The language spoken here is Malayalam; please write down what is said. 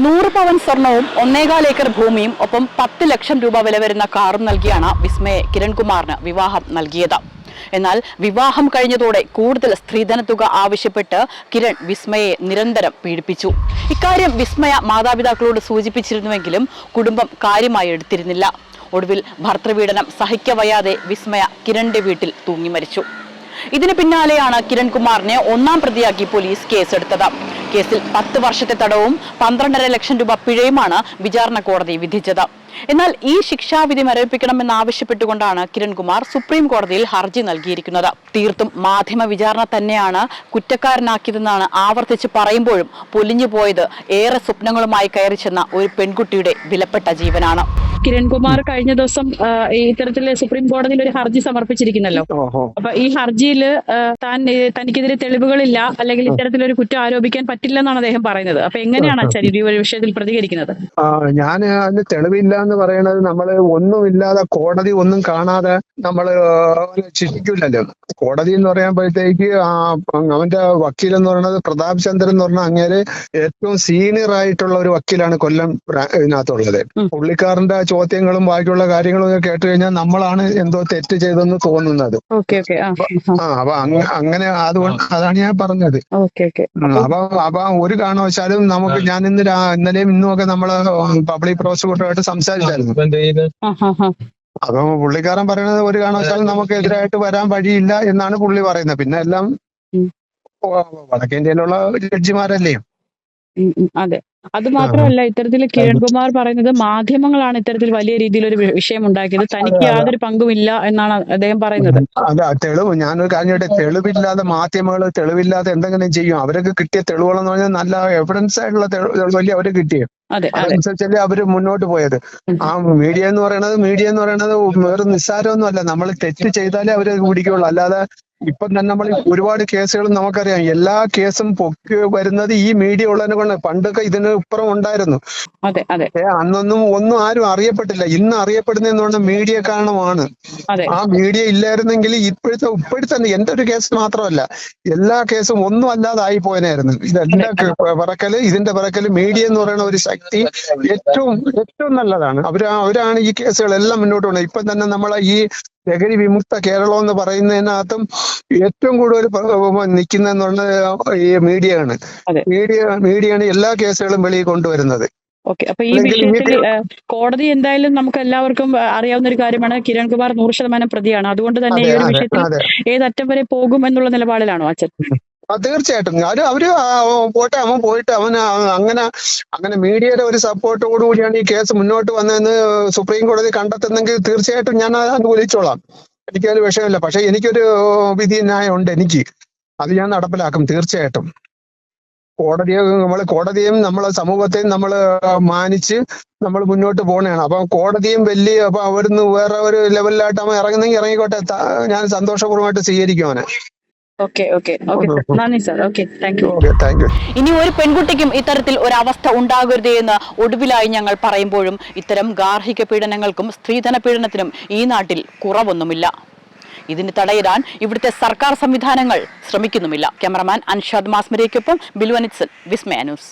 100 പവൻ സ്വർണവും 1.25 ഏക്കർ ഭൂമിയും ഒപ്പം 10 ലക്ഷം രൂപ വില വരുന്ന കാറും നൽകിയാണ് വിസ്മയെ കിരൺകുമാറിന് വിവാഹം നൽകിയത്. എന്നാൽ വിവാഹം കഴിഞ്ഞതോടെ കൂടുതൽ സ്ത്രീധനത്തുക ആവശ്യപ്പെട്ട് കിരൺ വിസ്മയെ നിരന്തരം പീഡിപ്പിച്ചു. ഇക്കാര്യം വിസ്മയ മാതാപിതാക്കളോട് സൂചിപ്പിച്ചിരുന്നുവെങ്കിലും കുടുംബം കാര്യമായി എടുത്തിരുന്നില്ല. ഒടുവിൽ ഭർതൃപീഡനം സഹിക്കവയ്യാതെ വിസ്മയ കിരണിന്റെ വീട്ടിൽ തൂങ്ങി മരിച്ചു. ഇതിന് പിന്നാലെയാണ് കിരൺകുമാറിനെ ഒന്നാം പ്രതിയാക്കി പോലീസ് കേസെടുത്തത്. കേസിൽ 10 വർഷത്തെ തടവും 12.5 ലക്ഷം രൂപ പിഴയുമാണ് വിചാരണ കോടതി വിധിച്ചത്. എന്നാൽ ഈ ശിക്ഷാവിധി മരവിപ്പിക്കണമെന്നാവശ്യപ്പെട്ടുകൊണ്ടാണ് കിരൺകുമാർ സുപ്രീം കോടതിയിൽ ഹർജി നൽകിയിരിക്കുന്നത്. തീർത്തും മാധ്യമ വിചാരണ തന്നെയാണ് കുറ്റക്കാരനാക്കിയതെന്നാണ് ആവർത്തിച്ച് പറയുമ്പോഴും പൊലിഞ്ഞുപോയത് ഏറെ സ്വപ്നങ്ങളുമായി കയറി ചെന്ന ഒരു പെൺകുട്ടിയുടെ വിലപ്പെട്ട ജീവനാണ്. കിരൺകുമാർ കഴിഞ്ഞ ദിവസം ഇത്തരത്തില് സുപ്രീം കോടതിയിൽ ഒരു ഹർജി സമർപ്പിച്ചിരിക്കുന്നല്ലോ. അപ്പൊ ഈ ഹർജിയിൽ തനിക്കെതിരെ തെളിവുകളില്ല, അല്ലെങ്കിൽ ഇത്തരത്തിലൊരു കുറ്റം ആരോപിക്കാൻ പറ്റില്ലെന്നാണ് അദ്ദേഹം പറയുന്നത്. അപ്പൊ എങ്ങനെയാണ് അച്ഛൻ ഈ ഒരു വിഷയത്തിൽ പ്രതികരിക്കുന്നത്? ഞാൻ അതിന് തെളിവില്ല എന്ന് പറയുന്നത് നമ്മള് ഒന്നുമില്ലാതെ കോടതി ഒന്നും കാണാതെ നമ്മള് ശിക്ഷിക്കില്ലല്ലോ. കോടതി എന്ന് പറയുമ്പോഴത്തേക്ക് അവന്റെ വക്കീൽ എന്ന് പറയുന്നത് പ്രതാപ് ചന്ദ്രൻ എന്ന് പറഞ്ഞാൽ അങ്ങേര് ഏറ്റവും സീനിയർ ആയിട്ടുള്ള ഒരു വക്കീലാണ് കൊല്ലം ഇതിനകത്തുള്ളത്. പുള്ളിക്കാരന്റെ ചോദ്യങ്ങളും ബാക്കിയുള്ള കാര്യങ്ങളും ഒക്കെ കേട്ട് കഴിഞ്ഞാൽ നമ്മളാണ് എന്തോ തെറ്റ് ചെയ്തെന്ന് തോന്നുന്നത്. അപ്പൊ അങ്ങനെ അതുകൊണ്ട് അതാണ് ഞാൻ പറഞ്ഞത്. അപ്പൊ ഒരു കാരണവശാലും നമുക്ക് ഞാൻ ഇന്നലെയും ഇന്നും ഒക്കെ നമ്മള് പബ്ലിക് പ്രോസിക്യൂട്ടറുമായിട്ട് സംസാരിച്ചായിരുന്നു. അപ്പൊ പുള്ളിക്കാരൻ പറയുന്നത് ഒരു കാരണവശാലും നമുക്ക് എതിരായിട്ട് വരാൻ വഴിയില്ല എന്നാണ് പുള്ളി പറയുന്നത്. പിന്നെ എല്ലാം വടക്കേ ഇന്ത്യയിലുള്ള ജഡ്ജിമാരല്ലേ. അതെ, അത് മാത്രമല്ല, ഇത്തരത്തിൽ കിരൺകുമാർ പറയുന്നത് മാധ്യമങ്ങളാണ് ഇത്തരത്തിൽ വലിയ രീതിയിലൊരു വിഷയം ഉണ്ടാക്കിയത്, തനിക്ക് യാതൊരു പങ്കുമില്ല എന്നാണ് അദ്ദേഹം പറയുന്നത്. അതെ, തെളിവ് ഞാനൊരു കാര്യം തെളിവില്ലാതെ മാധ്യമങ്ങൾ തെളിവില്ലാതെ എന്തെങ്കിലും ചെയ്യും. അവർക്ക് കിട്ടിയ തെളിവുകളെന്ന് പറഞ്ഞാൽ നല്ല എവിഡൻസ് ആയിട്ടുള്ള തെളിവല്ലേ അവര് കിട്ടിയത്. അതനുസരിച്ചല്ലേ അവര് മുന്നോട്ട് പോയത്. ആ മീഡിയ എന്ന് പറയുന്നത് വേറെ നിസ്സാരമൊന്നും അല്ല. നമ്മൾ തെറ്റ് ചെയ്താലേ അവര് പിടിക്കുള്ളൂ. അല്ലാതെ ഇപ്പം തന്നെ നമ്മൾ ഒരുപാട് കേസുകളും നമുക്കറിയാം. എല്ലാ കേസും പൊക്കി വരുന്നത് ഈ മീഡിയ ഉള്ളതിനെ കൊണ്ട്. പണ്ടൊക്കെ ഇതിന് ഇപ്പുറം ഉണ്ടായിരുന്നു. അന്നൊന്നും ഒന്നും ആരും അറിയപ്പെട്ടില്ല. ഇന്ന് അറിയപ്പെടുന്നതെന്ന് പറഞ്ഞാൽ മീഡിയ കാരണമാണ്. ആ മീഡിയ ഇല്ലായിരുന്നെങ്കിൽ ഇപ്പോഴത്തെ എന്റെ ഒരു കേസ് മാത്രമല്ല, എല്ലാ കേസും ഒന്നും അല്ലാതായി പോയനായിരുന്നു. ഇതിന്റെ പിറക്കല് മീഡിയ എന്ന് പറയുന്ന ഒരു ശക്തി ഏറ്റവും നല്ലതാണ്. അവരാണ് ഈ കേസുകളെല്ലാം മുന്നോട്ട് പോകുന്നത്. ഇപ്പം തന്നെ നമ്മളെ ഈ ലഹരി വിമുക്ത കേരളം എന്ന് പറയുന്നതിനകത്തും ഏറ്റവും കൂടുതൽ നിൽക്കുന്നതെന്ന് പറഞ്ഞാൽ ഈ മീഡിയയാണ്. മീഡിയയാണ് എല്ലാ കേസുകളും വെളിയിൽ കൊണ്ടുവരുന്നത്. ഓക്കെ, അപ്പൊ ഈ വിഷയത്തിൽ കോടതി എന്തായാലും നമുക്ക് എല്ലാവർക്കും അറിയാവുന്ന ഒരു കാര്യമാണ്, കിരൺകുമാർ 100% പ്രതിയാണ്. അതുകൊണ്ട് തന്നെ ഈ ഒരു വിഷയത്തിൽ ഏതറ്റം വരെ പോകും എന്നുള്ള നിലപാടിലാണോ അച്ഛൻ? തീർച്ചയായിട്ടും അവൻ പോയിട്ട് അങ്ങനെ മീഡിയയുടെ ഒരു സപ്പോർട്ടോടുകൂടിയാണ് ഈ കേസ് മുന്നോട്ട് വന്നതെന്ന് സുപ്രീം കോടതി കണ്ടെത്തുന്നെങ്കിൽ തീർച്ചയായിട്ടും ഞാൻ അനുകൂലിച്ചോളാം. എനിക്കതിൽ വിഷയമില്ല. പക്ഷെ എനിക്കൊരു വിധി ന്യായം ഉണ്ട്. അത് ഞാൻ നടപ്പിലാക്കും തീർച്ചയായിട്ടും. കോടതിയും നമ്മളെ സമൂഹത്തെയും നമ്മൾ മാനിച്ച് നമ്മൾ മുന്നോട്ട് പോകണതാണ്. അപ്പൊ കോടതിയും അപ്പൊ അവിടുന്ന് വേറെ ഒരു ലെവലിലായിട്ട് അവൻ ഇറങ്ങുന്നെങ്കിൽ ഇറങ്ങിക്കോട്ടെ, ഞാൻ സന്തോഷപൂർവ്വമായിട്ട് സ്വീകരിക്കും അവനെ. നന്ദി സർ. Thank you. ഇനി ഒരു പെൺകുട്ടിക്കും ഇത്തരത്തിൽ ഒരവസ്ഥ ഉണ്ടാകരുത് എന്ന് ഒടുവിലായി ഞങ്ങൾ പറയുമ്പോഴും ഇത്തരം ഗാർഹിക പീഡനങ്ങൾക്കും സ്ത്രീധന പീഡനത്തിനും ഈ നാട്ടിൽ കുറവൊന്നുമില്ല. ഇതിന് തടയിടാൻ ഇവിടുത്തെ സർക്കാർ സംവിധാനങ്ങൾ ശ്രമിക്കുന്നുമില്ല. ക്യാമറമാൻ അൻഷാദ് മാസ്മരിക്കൊപ്പം ബിൽവനിത്സൻ, വിസ്മയ ന്യൂസ്.